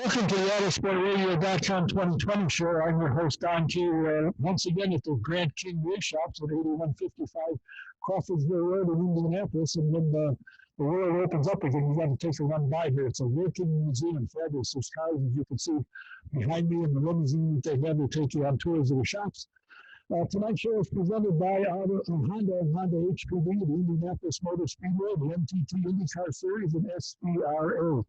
Welcome to the AutoSportRadio.com 2020 show. I'm your host, Don Q. Once again at the Grant King Race Shops at 8155 Crawfordsville Road in Indianapolis. And when the world opens up again, you got to take a run by here. It's a working museum, fabulous. There's cars, as you can see behind me in the limousine that they have to take you on tours of the shops. Tonight's show is presented by Honda and Honda HPD, the Indianapolis Motor Speedway, the NTT IndyCar Series, and SBRA.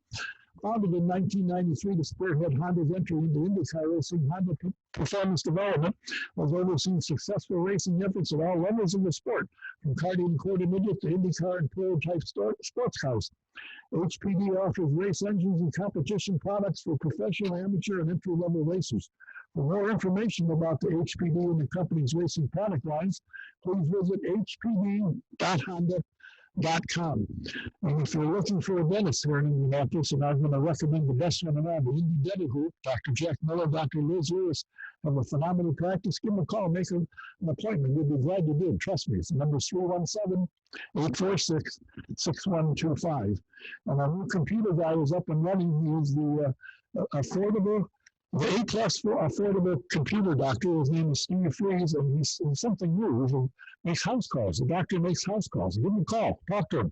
Founded in 1993 to spearhead Honda's entry into IndyCar racing, Honda Performance Development has overseen successful racing efforts at all levels of the sport, from karting and quarter midget to IndyCar and prototype sports cars. HPD offers race engines and competition products for professional, amateur, and entry-level racers. For more information about the HPD and the company's racing product lines, please visit hpd.honda.com. And if you're looking for a dentist here in Indianapolis, and I'm going to recommend the best one around, the Indy Dental Group, Dr. Jack Miller, Dr. Liz Lewis, have a phenomenal practice. Give them a call, make an appointment. You'll be glad you did. Trust me. It's the number 317-846-6125. And our new computer guy is up and running. He's the A+ affordable computer doctor. His name is Steve Freeze, and he's something new. He makes house calls. The doctor makes house calls. Give him a call. Talk to him.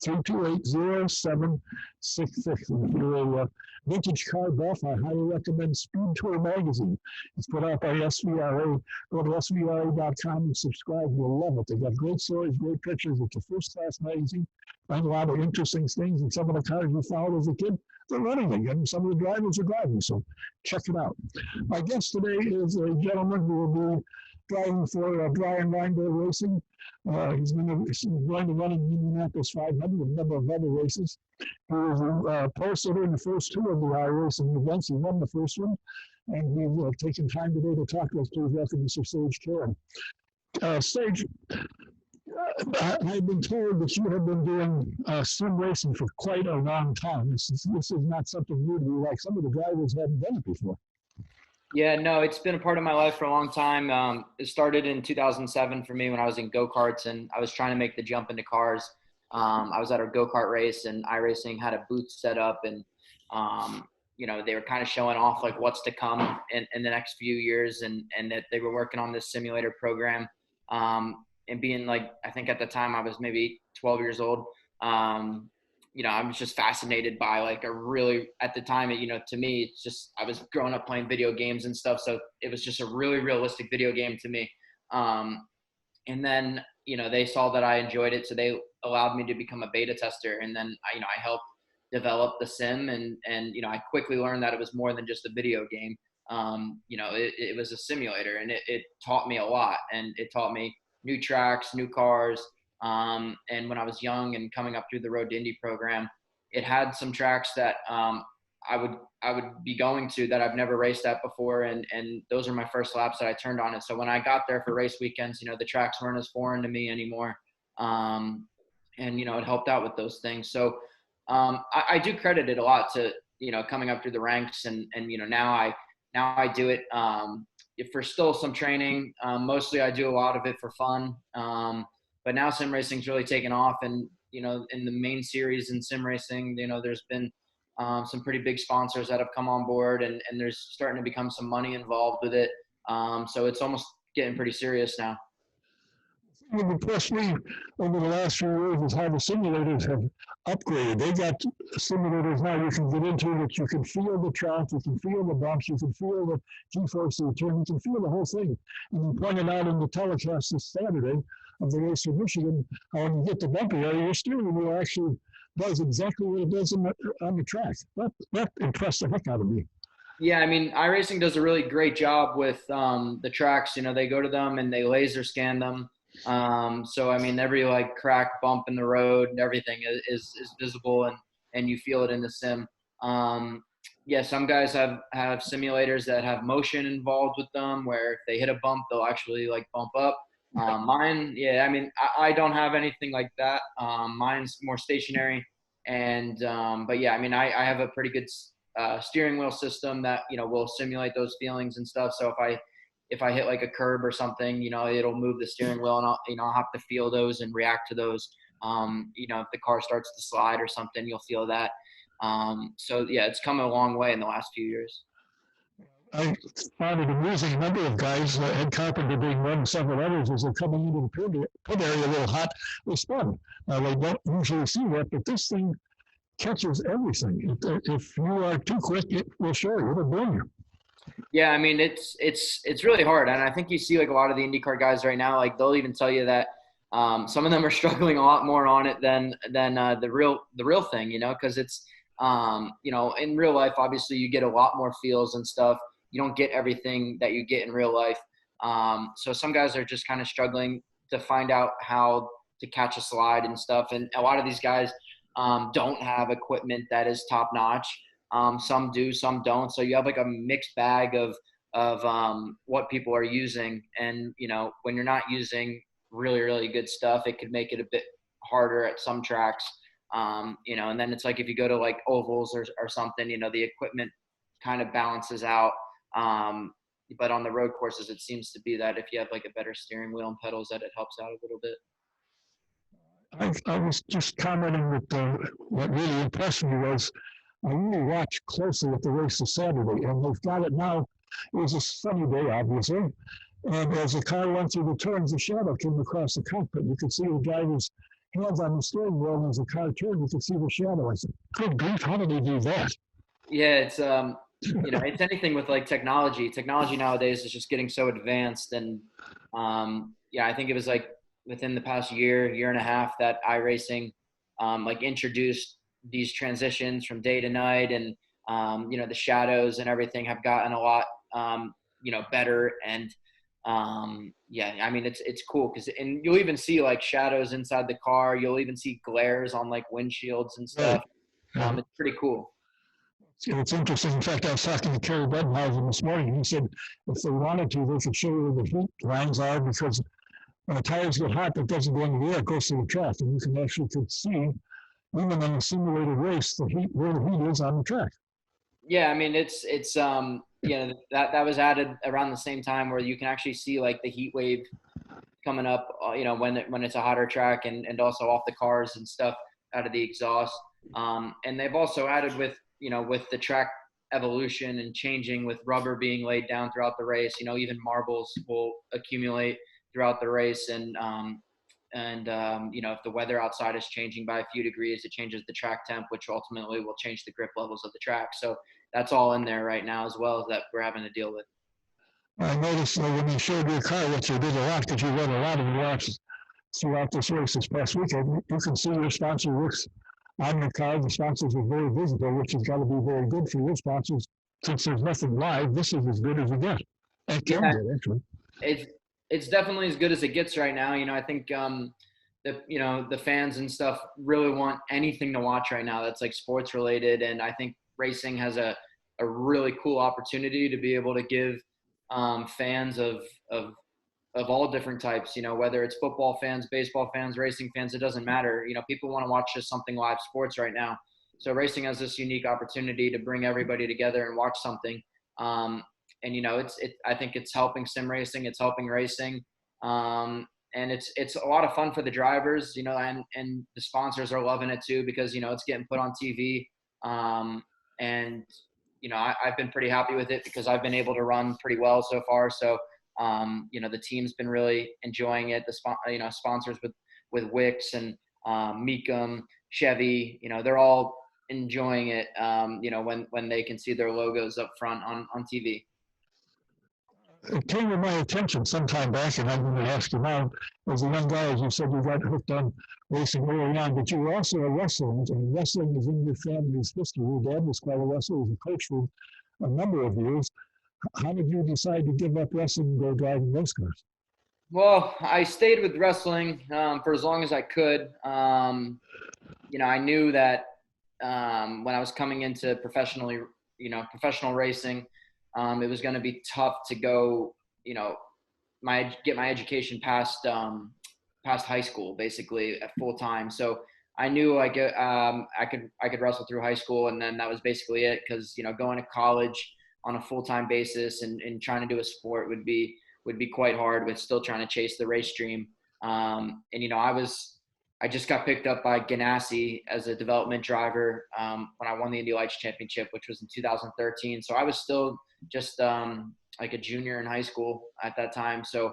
317-328-0766. And if you're a vintage car buff, I highly recommend Speed Tour magazine. It's put out by SVRA. Go to SVRA.com and subscribe. You'll love it. They've got great stories, great pictures. It's a first-class magazine. Find a lot of interesting things. And some of the cars we followed as a kid, they're running again. Some of the drivers are driving, so check it out. My guest today is a gentleman who will be driving for Dennis Reinbold Racing. He's going to run in the Indianapolis 500 and a number of other races. He was pole sitter in the first two of the iRacing events. He won the first one, and we've taken time today to talk to us. Please welcome Mr. Sage Karam. Sage, I've been told that you have been doing sim racing for quite a long time. This is not something new to you. Like some of the drivers haven't done it before. Yeah, no, it's been a part of my life for a long time. It started in 2007 for me when I was in go-karts and I was trying to make the jump into cars. I was at a go-kart race and iRacing had a booth set up and, they were kind of showing off like what's to come in the next few years and that they were working on this simulator program. And being like, I think at the time I was maybe 12 years old. I was just fascinated by like at the time, to me, it's just, I was growing up playing video games and stuff. So it was just a really realistic video game to me. And then, they saw that I enjoyed it. So they allowed me to become a beta tester. And then, I helped develop the sim and I quickly learned that it was more than just a video game. It was a simulator and it taught me a lot, and it taught me new tracks, new cars. And when I was young and coming up through the Road to Indy program, it had some tracks that I would be going to that I've never raced at before. And those are my first laps that I turned on it. So when I got there for race weekends, the tracks weren't as foreign to me anymore. And, it helped out with those things. So I do credit it a lot to, coming up through the ranks and now I do it for still some training. Mostly I do a lot of it for fun. But now sim racing's really taken off, and in the main series in sim racing, there's been some pretty big sponsors that have come on board, and there's starting to become some money involved with it. So it's almost getting pretty serious now. What impressed me over the last few years is how the simulators have upgraded. They got simulators now you can get into that you can feel the track, you can feel the bumps, you can feel the G-force of the turn, you can feel the whole thing. And you pointed out in the telecast this Saturday of the race in Michigan, how when you get the bumpy area, your steering wheel actually does exactly what it does on the track. That impressed the heck out of me. Yeah, I mean, iRacing does a really great job with the tracks. They go to them and they laser scan them. So I mean, every like crack, bump in the road and everything is visible and you feel it in the sim. Yeah, some guys have simulators that have motion involved with them where if they hit a bump, they'll actually like bump up. Mine, yeah, I mean, I don't have anything like that. Mine's more stationary but yeah, I mean, I have a pretty good steering wheel system that, will simulate those feelings and stuff. So if I hit like a curb or something, it'll move the steering wheel and I'll have to feel those and react to those. If the car starts to slide or something, you'll feel that. So yeah, it's come a long way in the last few years. I found it amusing. A number of guys, Ed Carpenter being one, and several others, as they're coming into the pit area a little hot, they spun. They don't usually see that, but this thing catches everything. If you are too quick, it will show you. It'll burn you. Yeah, I mean it's really hard, and I think you see like a lot of the IndyCar guys right now, like they'll even tell you that some of them are struggling a lot more on it than the real thing, because it's in real life, obviously you get a lot more feels and stuff. You don't get everything that you get in real life. So some guys are just kind of struggling to find out how to catch a slide and stuff, and a lot of these guys don't have equipment that is top notch. Some do, some don't. So you have like a mixed bag of what people are using. And, when you're not using really, really good stuff, it could make it a bit harder at some tracks. And then it's like if you go to like ovals or something, the equipment kind of balances out. But on the road courses, it seems to be that if you have like a better steering wheel and pedals, that it helps out a little bit. I was just commenting that what really impressed me was I really watched closely at the race this Saturday, and they've got it now. It was a sunny day, obviously, and as the car went through the turns, the shadow came across the cockpit. You could see the driver's hands on the steering wheel, and as the car turned, you could see the shadow. I said, "Good grief, how did they do that?" Yeah, it's it's anything with like technology. Technology nowadays is just getting so advanced, and I think it was like within the past year and a half that iRacing like introduced these transitions from day to night, and the shadows and everything have gotten a lot better. And I mean it's cool because and you'll even see like shadows inside the car. You'll even see glares on like windshields and stuff. Right. It's pretty cool. It's interesting. In fact, I was talking to Kerry Bedenhausen this morning. He said if they wanted to, they could show you where the heat lines are because when the tires get hot, it doesn't go into the air, it goes to the track. And you can actually see, even in a simulated race, the heat, where the heat is on the track. Yeah, I mean it's that was added around the same time where you can actually see like the heat wave coming up, when it's a hotter track, and also off the cars and stuff out of the exhaust. And they've also added with the track evolution and changing with rubber being laid down throughout the race, even marbles will accumulate throughout the race. And if the weather outside is changing by a few degrees, it changes the track temp, which ultimately will change the grip levels of the track. So that's all in there right now as well, that we're having to deal with. I noticed when you showed your car, which you did a lot because you read a lot of laps throughout this race this past weekend, you can see your sponsor Wix on the car. The sponsors are very visible, which has got to be very good for your sponsors. Since there's nothing live, this is as good as it gets. It can get, actually. It's definitely as good as it gets right now. I think the fans and stuff really want anything to watch right now that's like sports related, and I think racing has a really cool opportunity to be able to give fans of all different types, whether it's football fans, baseball fans, racing fans, it doesn't matter. People want to watch just something live sports right now. So racing has this unique opportunity to bring everybody together and watch something. And I think it's helping sim racing, it's helping racing. And it's a lot of fun for the drivers, and the sponsors are loving it too, because, it's getting put on TV. And I've been pretty happy with it because I've been able to run pretty well so far. So, the team's been really enjoying it. The sponsors with Wix and Mecum, Chevy, they're all enjoying it. When they can see their logos up front on TV. It came to my attention some time back, and I'm going to ask you now, as a young guy, as you said, you got hooked on racing early on, but you were also a wrestler, and wrestling is in your family's history. Your dad was quite a wrestler, was a coach for a number of years. How did you decide to give up wrestling and go driving race cars? Well, I stayed with wrestling for as long as I could. I knew that when I was coming into professional racing, it was going to be tough to go, get my education past high school, basically at full time. So I knew I could wrestle through high school, and then that was basically it. Because going to college on a full time basis and trying to do a sport would be quite hard with still trying to chase the race dream. I was I just got picked up by Ganassi as a development driver when I won the Indy Lights Championship, which was in 2013. So I was still just like a junior in high school at that time. So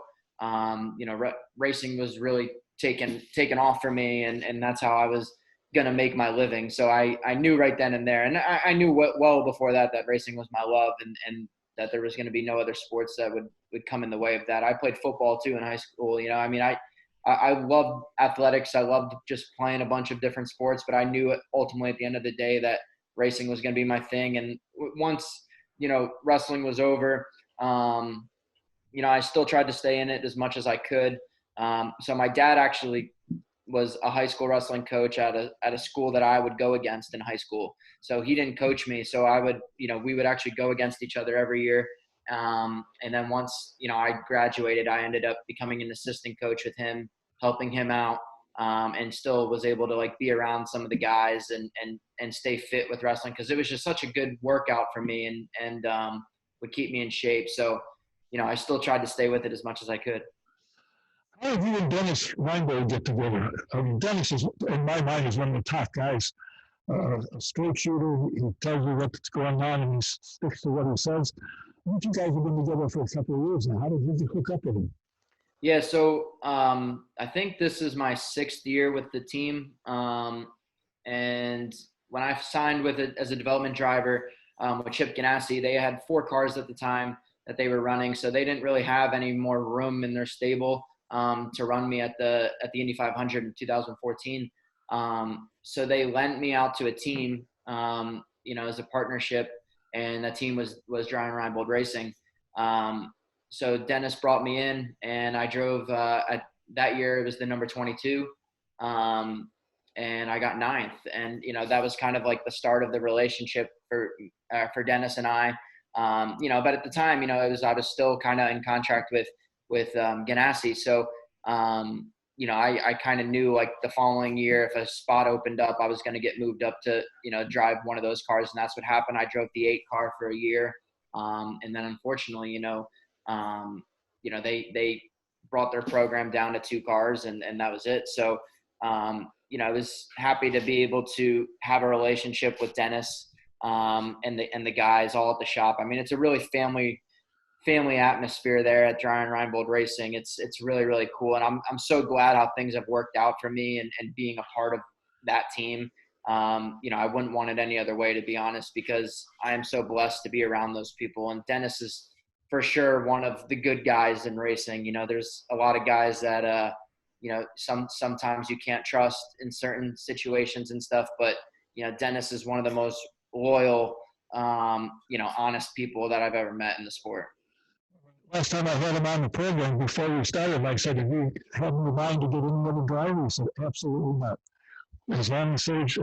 racing was really taken off for me, and that's how I was gonna make my living. So I knew right then and there, and I knew well before that racing was my love, and that there was going to be no other sports that would come in the way of that. I played football too in high school. I mean, I loved athletics. I loved just playing a bunch of different sports, but I knew ultimately at the end of the day that racing was going to be my thing. And once, wrestling was over, I still tried to stay in it as much as I could. So my dad actually was a high school wrestling coach at a school that I would go against in high school. So he didn't coach me. So I would, we would actually go against each other every year. And then once, I graduated, I ended up becoming an assistant coach with him, helping him out, and still was able to like be around some of the guys and stay fit with wrestling. Cause it was just such a good workout for me and would keep me in shape. So, I still tried to stay with it as much as I could. How did you and Dennis Reinbold get together? Dennis is, in my mind, is one of the top guys. A straight shooter. He tells you what's going on and he sticks to what he says. You guys have been together for a couple of years now. How did you hook up with him? Yeah, so I think this is my 6th year with the team. And when I signed with it as a development driver with Chip Ganassi, they had 4 cars at the time that they were running. So they didn't really have any more room in their stable to run me at the Indy 500 in 2014. So they lent me out to a team, as a partnership, and that team was Dennis Reinbold Racing. So Dennis brought me in, and I drove that year. It was the number 22, and I got 9th. And that was kind of like the start of the relationship for Dennis and I. But at the time, I was still kind of in contract with Ganassi. So, I kind of knew like the following year, if a spot opened up, I was going to get moved up to, drive one of those cars. And that's what happened. I drove the 8 car for a year. And then unfortunately, they brought their program down to 2 cars and that was it. So, I was happy to be able to have a relationship with Dennis and the guys all at the shop. I mean, it's a really family atmosphere there at Dennis Reinbold Racing. It's really, really cool. And I'm so glad how things have worked out for me and being a part of that team. I wouldn't want it any other way, to be honest, because I am so blessed to be around those people. And Dennis is for sure one of the good guys in racing. There's a lot of guys that, sometimes you can't trust in certain situations and stuff, but, Dennis is one of the most loyal, honest people that I've ever met in the sport. Last time I had him on the program before we started, I said, "Have you had in your mind to get another driver?" He said, "Absolutely not. As long as Sage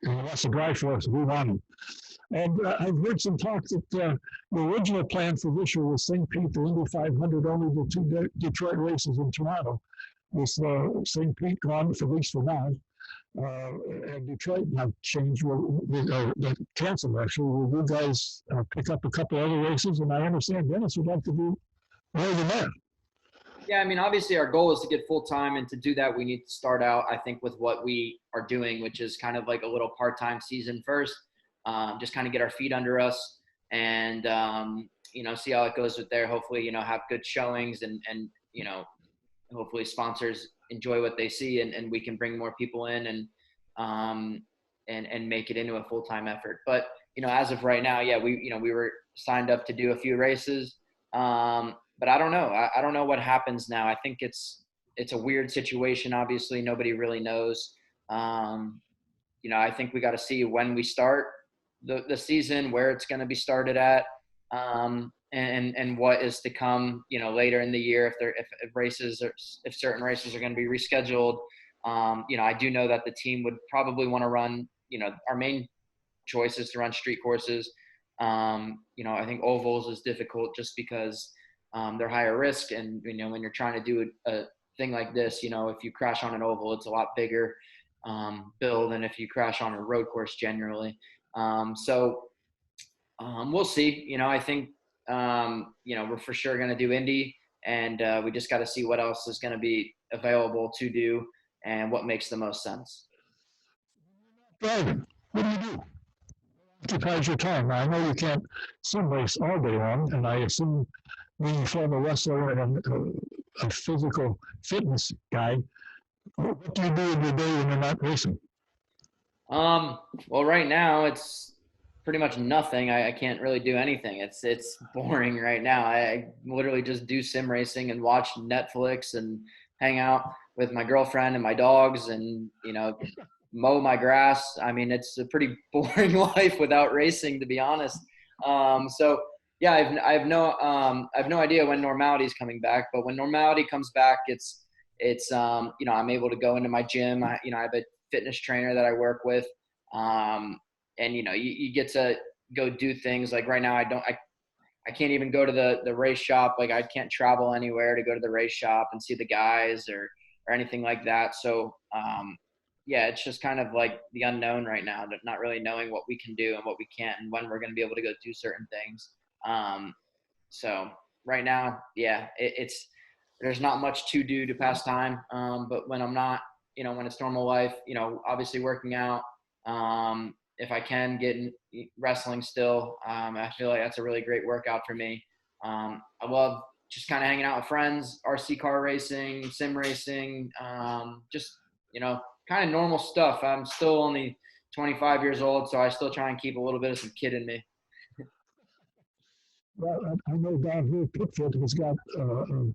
wants to drive for us, we want him." And I've heard some talk that the original plan for this year was St. Pete, the Indy 500, only the 2 Detroit races in Toronto. With St. Pete gone, at least for now. And Detroit now changed, canceled actually. Will you guys pick up a couple other races? And I understand Dennis would like to do more than that. Yeah, I mean, obviously our goal is to get full-time, and to do that, we need to start out, I think, with what we are doing, which is kind of like a little part-time season first, just kind of get our feet under us and, see how it goes with there. Hopefully, have good showings and hopefully sponsors enjoy what they see and we can bring more people in and make it into a full-time effort. But, as of right now, yeah, we were signed up to do a few races. But I don't know. I don't know what happens now. I think it's a weird situation. Obviously, nobody really knows. I think we got to see when we start the season, where it's going to be started at, and what is to come. Later in the year, if certain races are going to be rescheduled. I do know that the team would probably want to run. Our main choice is to run street courses. I think ovals is difficult just because they're higher risk, and when you're trying to do a thing like this, if you crash on an oval, it's a lot bigger bill than if you crash on a road course generally. So we'll see. I think we're for sure going to do Indy, and we just got to see what else is going to be available to do. and what makes the most sense. Driving, what do you do? Occupies your time. I know you can't sim race all day long, and I assume being a former wrestler and a physical fitness guy, what do you do in your day when you're not racing? Well, right now it's pretty much nothing. I can't really do anything. It's boring right now. I literally just do sim racing and watch Netflix and hang out with my girlfriend and my dogs and, mow my grass. I mean, it's a pretty boring life without racing, to be honest. So yeah, I have no idea when normality is coming back, but when normality comes back, I'm able to go into my gym. I have a fitness trainer that I work with. And you get to go do things like right now. I can't even go to the race shop. Like I can't travel anywhere to go to the race shop and see the guys or anything like that. So, yeah, it's just kind of like the unknown right now, not really knowing what we can do and what we can't and when we're going to be able to go do certain things. So right now, yeah, there's not much to do to pass time. But when I'm not, when it's normal life, obviously working out, if I can get in wrestling still, I feel like that's a really great workout for me. I love just kind of hanging out with friends, RC car racing, sim racing, just, kind of normal stuff. I'm still only 25 years old, so I still try and keep a little bit of some kid in me. Well, I know down here, Pittsfield has got a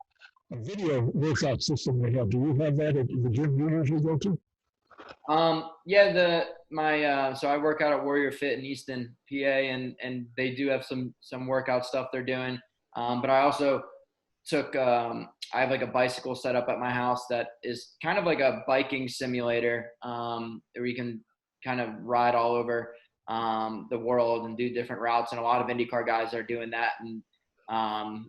video workout system they have. Do you have that at the gym you usually go to? Yeah, so I work out at Warrior Fit in Easton, PA, and they do have some workout stuff they're doing. But I also I have like a bicycle set up at my house that is kind of like a biking simulator, where you can kind of ride all over, the world and do different routes. And a lot of IndyCar guys are doing that. And,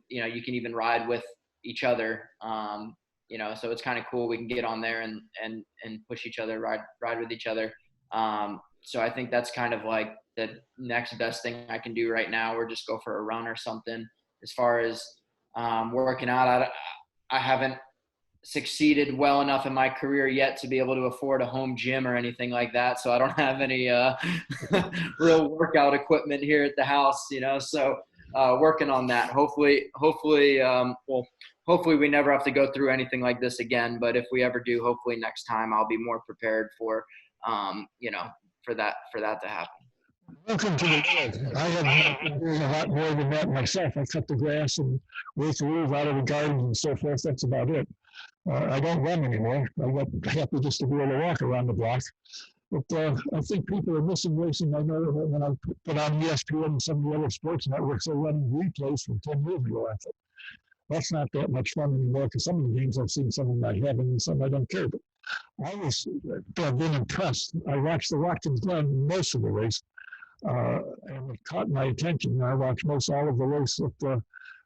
you can even ride with each other. So it's kind of cool. We can get on there and push each other, ride with each other. So I think that's kind of like the next best thing I can do right now, or just go for a run or something. As far as working out, I haven't succeeded well enough in my career yet to be able to afford a home gym or anything like that. So I don't have any real workout equipment here at the house, so working on that. Hopefully, hopefully we never have to go through anything like this again. But if we ever do, hopefully next time I'll be more prepared for, for that to happen. Welcome to the world. I have been doing a lot more than that myself. I cut the grass and rake the leaves out of the garden and so forth. That's about it. I don't run anymore. I get happy just to be able to walk around the block. But I think people are missing racing. I know when I put on ESPN and some of the other sports networks, they're running replays from 10 years ago. I thought, that's not that much fun anymore because some of the games I've seen, some of them I haven't, and some I don't care. But I was been impressed. I watched the Watkins Glen most of the race, and it caught my attention. I watched most all of the race at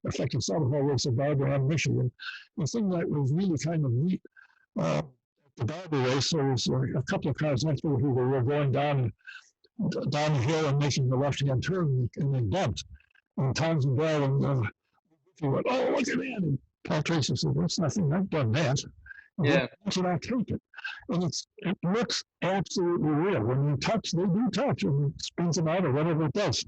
in fact, I saw the whole race at Barber, Michigan. The thing that was really kind of neat, the Barber race, there was a couple of cars next to me who were going down the hill and making the left-hand turn, and they bumped. And Townsend Bell and he went, "Oh, look at that!" And Paul Tracy said, "That's nothing. I've done that." And Yeah. that's what I take it. And it looks absolutely real. When you touch, they do touch, and it spins them out or whatever it does.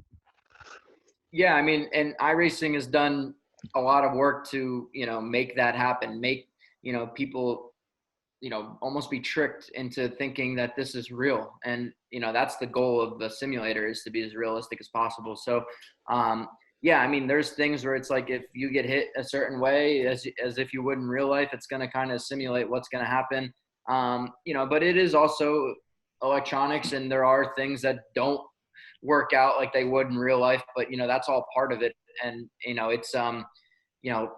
Yeah, I mean, and iRacing has done a lot of work to, make that happen, make, people, almost be tricked into thinking that this is real. And, that's the goal of the simulator, is to be as realistic as possible. So, yeah, I mean, there's things where it's like if you get hit a certain way, as if you would in real life, it's going to kind of simulate what's going to happen. But it is also electronics, and there are things that don't work out like they would in real life, but that's all part of it. And it's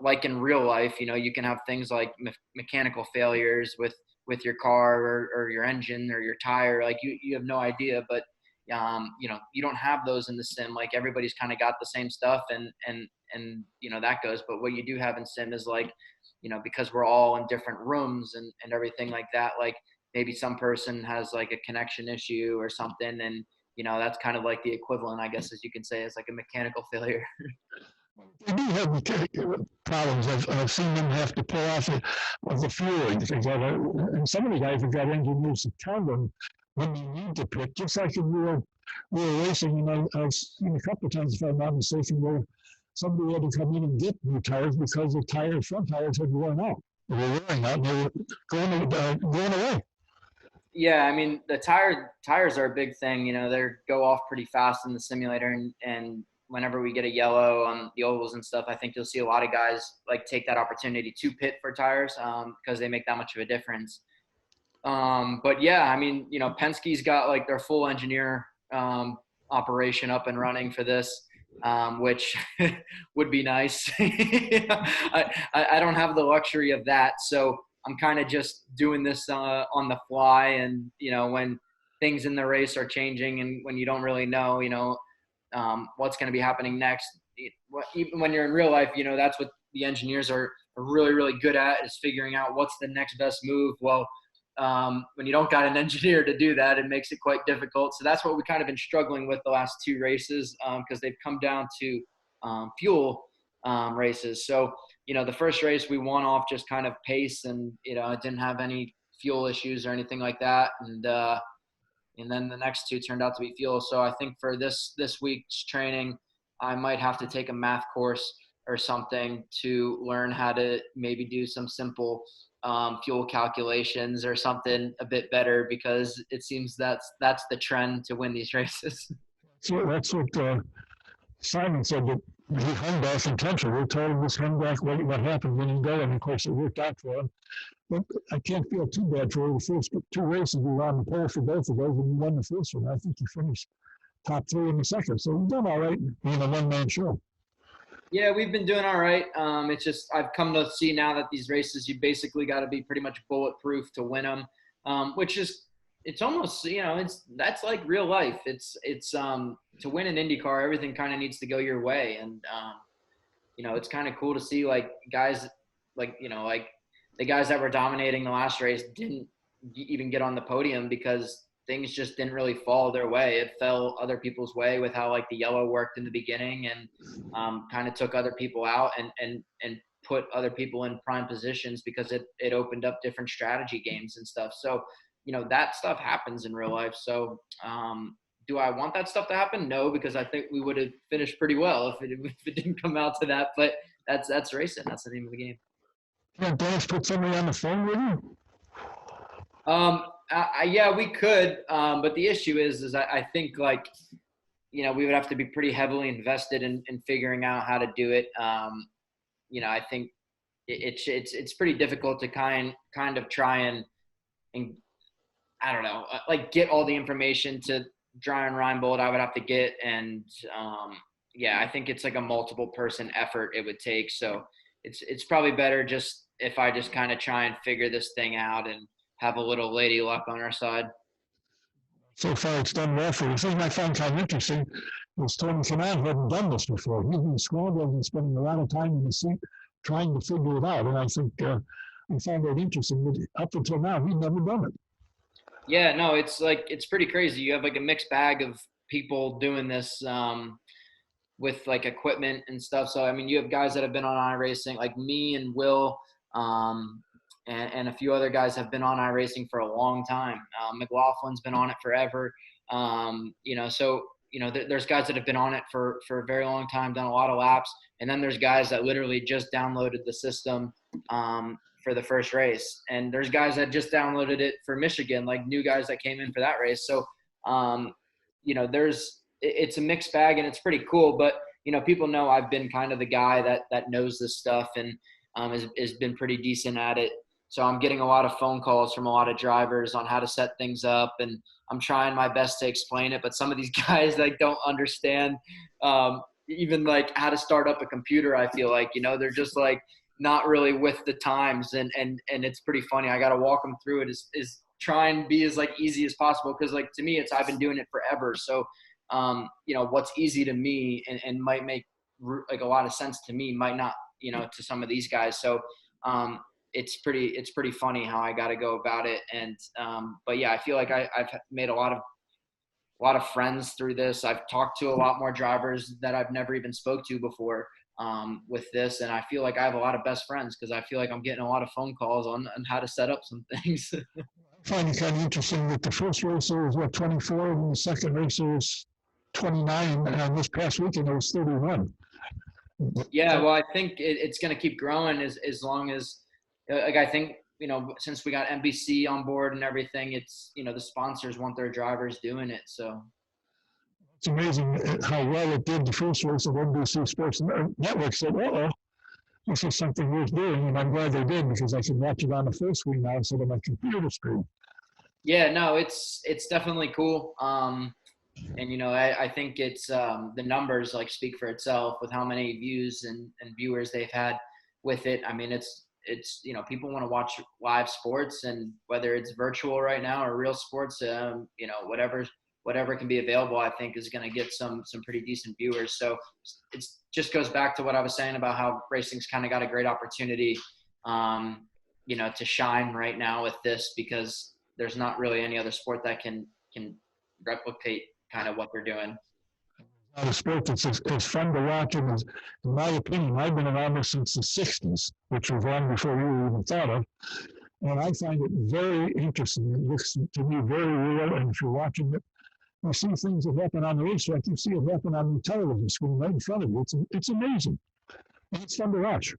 like in real life, you can have things like mechanical failures with your car or your engine or your tire, like you have no idea. But you don't have those in the sim. Like everybody's kind of got the same stuff, and that goes. But what you do have in sim is like, because we're all in different rooms and everything like that, like maybe some person has like a connection issue or something, and that's kind of like the equivalent, I guess, as you can say, is like a mechanical failure. They do have problems. I've seen them have to pull off the fueling. And some of the guys have got engineers that tell them when they need to pit, just like in real racing. And I've seen a couple of times, if I'm not mistaken, where somebody had to come in and get new tires because the front tires had worn out. They were wearing out and they were going away. Yeah, I mean the tires are a big thing. You know, they go off pretty fast in the simulator, and whenever we get a yellow on the ovals and stuff, I think you'll see a lot of guys like take that opportunity to pit for tires because they make that much of a difference. But yeah, I mean, you know, Penske's got like their full engineer operation up and running for this, which would be nice. I don't have the luxury of that, so I'm kind of just doing this on the fly. And you know, when things in the race are changing and when you don't really know, you know, what's going to be happening next. Even when you're in real life, you know, that's what the engineers are really, really good at, is figuring out what's the next best move. Well, when you don't got an engineer to do that, it makes it quite difficult. So that's what we kind of been struggling with the last two races because they've come down to fuel races. So, you know, the first race we won off just kind of pace, and, you know, it didn't have any fuel issues or anything like that. And then the next two turned out to be fuel. So I think for this week's training, I might have to take a math course or something to learn how to maybe do some simple fuel calculations or something a bit better, because it seems that's the trend to win these races. So that's what Simon said, that he hung back intentionally. We told him this hung back what happened when he go, and of course it worked out for him. But I can't feel too bad for the first two races. We were on the pole for both of those, and he won the first one. I think he finished top three in the second. So we've done all right being a one-man show. Yeah, we've been doing all right. It's just I've come to see now that these races, you basically got to be pretty much bulletproof to win them, which is, it's almost, you know, that's like real life. It's to win an IndyCar, everything kind of needs to go your way. And, you know, it's kind of cool to see like guys like, you know, like the guys that were dominating the last race didn't even get on the podium because things just didn't really fall their way. It fell other people's way with how like the yellow worked in the beginning, and kind of took other people out and put other people in prime positions because it opened up different strategy games and stuff. So, you know, that stuff happens in real life. So, do I want that stuff to happen? No, because I think we would have finished pretty well if it didn't come out to that. But that's racing. That's the name of the game. Can't Dennis put somebody on the phone with you? Yeah, we could. But the issue is I think, like, you know, we would have to be pretty heavily invested in figuring out how to do it. You know, I think it's pretty difficult to kind of try and I don't know, like get all the information to Dennis Reinbold I would have to get. And yeah, I think it's like a multiple person effort it would take. So it's probably better just if I just kind of try and figure this thing out and have a little lady luck on our side. So far, it's done well for you. The thing I find kind of interesting is Tony Kanaan hadn't done this before. He's been scrambling and spending a lot of time in the seat trying to figure it out. And I think I found it interesting that up until now, he'd never done it. Yeah, no, it's pretty crazy. You have like a mixed bag of people doing this with like equipment and stuff. So, I mean, you have guys that have been on iRacing, like me and Will, and a few other guys have been on iRacing for a long time. McLaughlin's been on it forever. You know, so, you know, there's guys that have been on it for a very long time, done a lot of laps. And then there's guys that literally just downloaded the system for the first race. And there's guys that just downloaded it for Michigan, like new guys that came in for that race. So, you know, it's a mixed bag and it's pretty cool. But, you know, people know I've been kind of the guy that knows this stuff and has been pretty decent at it. So I'm getting a lot of phone calls from a lot of drivers on how to set things up, and I'm trying my best to explain it. But some of these guys like don't understand even like how to start up a computer. I feel like, you know, they're just like not really with the times, and it's pretty funny. I got to walk them through it. Is try and be as like easy as possible, because like to me I've been doing it forever. So you know, what's easy to me and might make like a lot of sense to me might not, you know, to some of these guys. So it's pretty funny how I got to go about it. And but yeah, I feel like I've made a lot of friends through this. I've talked to a lot more drivers that I've never even spoke to before. with this. And I feel like I have a lot of best friends because I feel like I'm getting a lot of phone calls on how to set up some things. I find it kind of interesting that the first racer was 24, and the second racer was 29, and this past weekend it was 31. Yeah, well, I think it's going to keep growing as long as, like, I think, since we got NBC on board and everything, it's, the sponsors want their drivers doing it. So it's amazing how well it did the first race of NBC Sports Network. Said, this is something worth doing, and I'm glad they did because I can watch it on the full screen now instead of my computer screen. Yeah, no, it's definitely cool. And I think it's the numbers like speak for itself with how many views and viewers they've had with it. I mean, it's people want to watch live sports, and whether it's virtual right now or real sports, whatever can be available, I think is going to get some pretty decent viewers. So it just goes back to what I was saying about how racing's kind of got a great opportunity, to shine right now with this, because there's not really any other sport that can replicate kind of what they're doing. A sport that's as fun to watch, and in my opinion, I've been around this since the 60s, which was long before you even thought of. And I find it very interesting. It looks to me very real, and if you're watching it, you see things that happen on the racetrack, you see it happen on the television screen right in front of you. It's amazing. And it's fun to watch.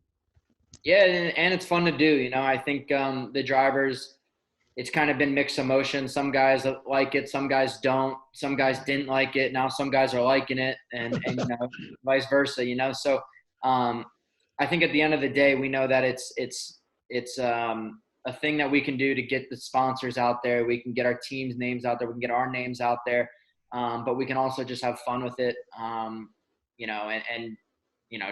Yeah, and it's fun to do. I think the drivers, it's kind of been mixed emotions. Some guys like it, some guys don't. Some guys didn't like it. Now some guys are liking it, and vice versa. So I think at the end of the day, we know that it's a thing that we can do to get the sponsors out there. We can get our teams' names out there. We can get our names out there, but we can also just have fun with it. And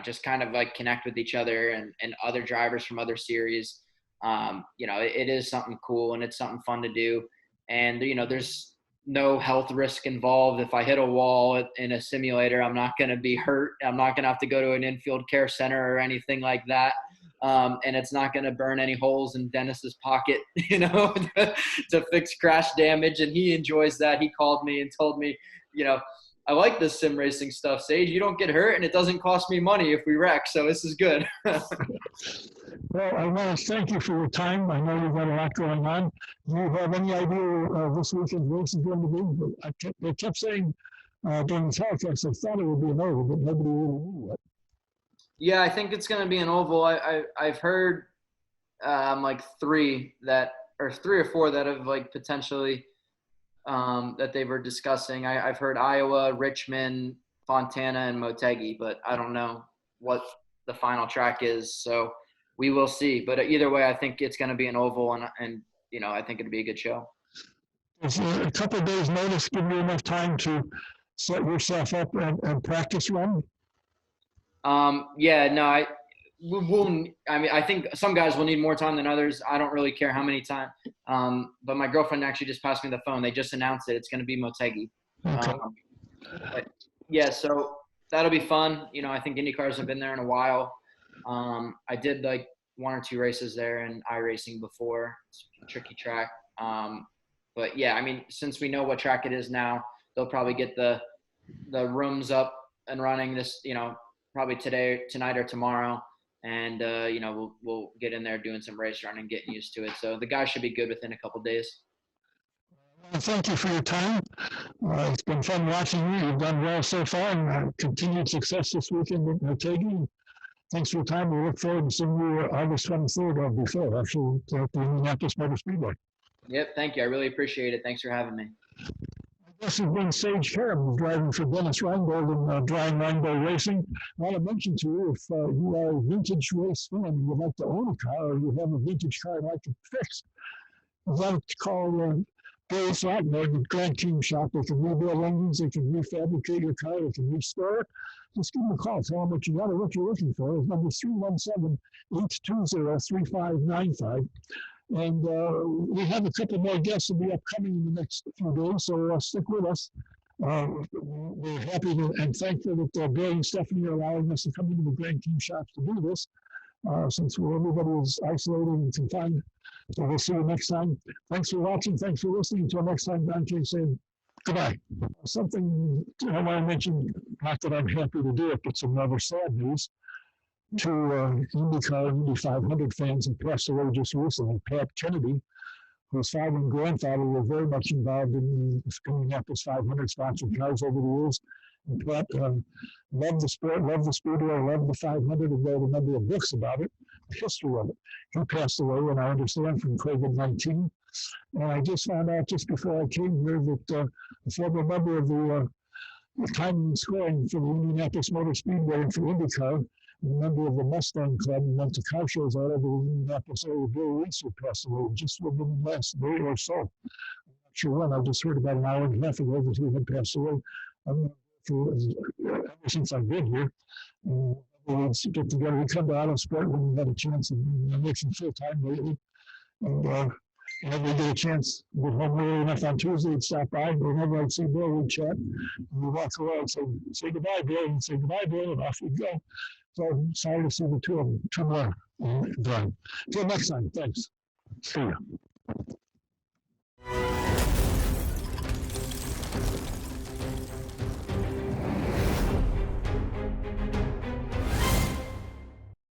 just kind of like connect with each other and other drivers from other series. It is something cool, and it's something fun to do. And, there's no health risk involved. If I hit a wall in a simulator, I'm not going to be hurt. I'm not going to have to go to an infield care center or anything like that. And it's not going to burn any holes in Dennis's pocket, to fix crash damage. And he enjoys that. He called me and told me, I like this sim racing stuff, Sage. You don't get hurt, and it doesn't cost me money if we wreck. So this is good. Well, I want to thank you for your time. I know you've got a lot going on. Do you have any idea this weekend's race is going to be? They kept saying during the telecast they thought it would be an oval, but nobody really knew what. Yeah, I think it's going to be an oval. I've heard like three or four that have like potentially that they were discussing. I've heard Iowa, Richmond, Fontana, and Motegi, but I don't know what the final track is. So we will see. But either way, I think it's going to be an oval, and I think it'll be a good show. Is a couple of days' notice give you enough time to set yourself up and practice run? I think some guys will need more time than others. I don't really care how many times. But my girlfriend actually just passed me the phone. They just announced it. It's going to be Motegi. Okay. So that'll be fun. I think IndyCars have been there in a while. I did like one or two races there in iRacing before. It's a tricky track. But yeah, I mean, since we know what track it is now, they'll probably get the rooms up and running this, probably tonight or tomorrow. And, we'll get in there doing some race running, getting used to it. So the guys should be good within a couple of days. Well, thank you for your time. It's been fun watching you. You've done well so far, and continued success this weekend with Motegi. Thanks for your time. We look forward to seeing you August 23rd or before, actually, at the Indianapolis Motor Speedway. Yep, thank you. I really appreciate it. Thanks for having me. This has been Sage Karam, driving for Dennis Reinbold and Brian Reinbold Racing. I want to mention to you, if you are a vintage race fan and you'd like to own a car, or you have a vintage car you'd like to fix, you've got to call Bill Sutton or the Grand Team Shop. They can rebuild engines, they can refabricate your car, they can restore it. Just give them a call, tell them what you got or what you're looking for. His number is 317-820-3595. And we have a couple more guests will be upcoming in the next few days, so stick with us. We're happy and thankful that Bill and Stephanie are allowing us to come into the Grand Team Shops to do this, since everybody is isolated and confined. So we'll see you next time. Thanks for watching. Thanks for listening. Until next time, Don Kay saying goodbye. Something I want to mention, not that I'm happy to do it, but some other sad news. two IndyCar and Indy 500 fans that passed away just recently. Pat Kennedy, whose father and grandfather were very much involved in the Indianapolis 500 sponsored cars over the years. And Pat loved the sport, loved the speedway, loved the 500, and wrote a number of books about it, the history of it. He passed away, and I understand, from COVID-19. And I just found out just before I came here that a former member of the timing and scoring for the Indianapolis Motor Speedway and for IndyCar, a member of the Mustang Club, and went to car shows all over the Indianapolis area. Bill Reese passed away just within the last day or so. I'm not sure when. I just heard about an hour and a half ago that he had passed away. I'm for ever since I've been here. We'd get together. We come to AutoSport when we had a chance, and I'm working full time lately. And whenever we get a chance, get home early enough on Tuesday, we'd stop by. Whenever I'd see Bill, we'd chat. And we'd walk around and say goodbye, Bill, and say goodbye, Bill, and off we'd go. So I'm sorry to see the two of them, two more gone. Until next time, thanks. See you.